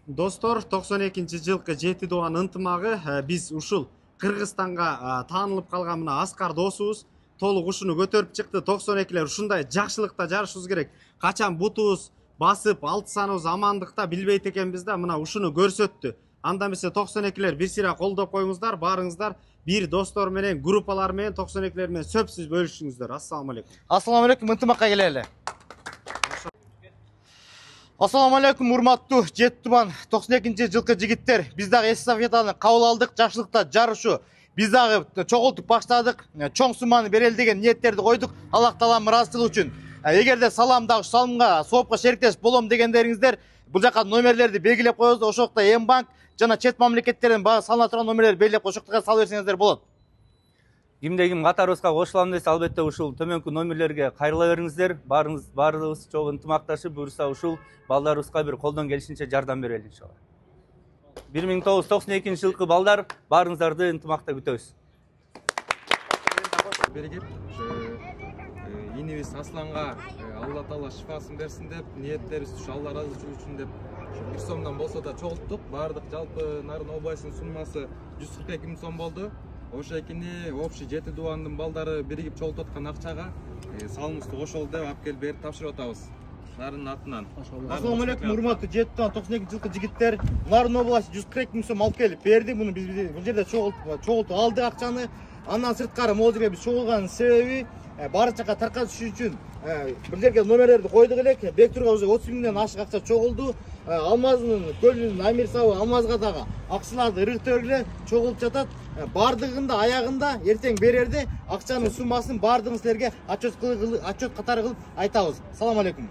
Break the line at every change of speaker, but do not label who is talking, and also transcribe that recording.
Достор, 92-жылкы 7 туган ынтымагы биз ушул Кыргызстанга таанылып калган мына Аскар досубуз толук ушуну көтөрүп чыкты. 92лер ушундай жакшылыкта жарышыбыз керек. Качан бутубуз басып, алты саныбыз амандыкта билбейт экенбиз да, мына ушуну көрсөттү. Анда эмесе 92лер бир сыйра колдоп коюңуздар, барыңыздар, бир достор менен, группалар менен 92лер менен сөпсүз бөлүшүңүздөр. Ассаламу алейкум.
Ассаламу алейкум, ынтымакка келели. Ассаламу алейкум, урматтуу 7 тубан 92-жылкы жигиттер. Биз дагы эстафетаны кабыл алдык, жакшылыкта жарышу. Биз дагы чогултуп баштадык, чоң сумманы берели деген ниеттерди койдук, Аллах Тааланын ыраазычылыгы үчүн. Эгерде салымга соопко шериктеш болом дегендериңиздер, бул жака номерлерди белгилеп коебуз. Ошокто М-банк жана чет мамлекеттерден салына турган номерлерди белгилеп ошоктога салып берсеңиздер болот.
Кимде ким катарыбызга кошулам десе, албетте ушул төмөнкү номерлерге кайрыла бериңиздер. Баарыбыз чогуу ынтымакташып, буюрса ушул балдарыбызга бир колдон келишинче жардам берели иншалла. 1992-жылкы балдар, баарыңыздарды ынтымакта күтөбүз.
Берегип, инибиз Асланга Алла Таала шифасын берсин деп, ниеттерибиз ушу Алла ыраазычылыгы үчүн деп 1 сомдон болсо да чогулттук. Баардык жалпы Нарын Обайсынын суммасы 142 миң сом болду. Ошо экини общий 7 тубандын балдары биригип чогултуп аткан акчага салымыбызды кошолу деп алып келип берип тапшырып атабыз. Нарын атынан.
Ассаламу алейкум, урматтуу 7 тубан 92-жылкы жигиттер. Нарын областы 142 миң сом алып келип берди. Муну биз бул жерде чогултуп алдык акчаны. Андан сырткары могул жерге биз чогулганын себеби баары жака таркатыш үчүн бир жерге номерлерди койдук элек. Бектурга уже 30 миңден ашык акча чогулду. Алмаздын көлүнүн Амир Сабы Алмазга дагы акчаларды ырыктыргыле чогулуп жатат. Бардыгында аягында эртең берерде акчанын суммасын бардыгын силерге отчет катары кылып айтабыз. Салам алейкум.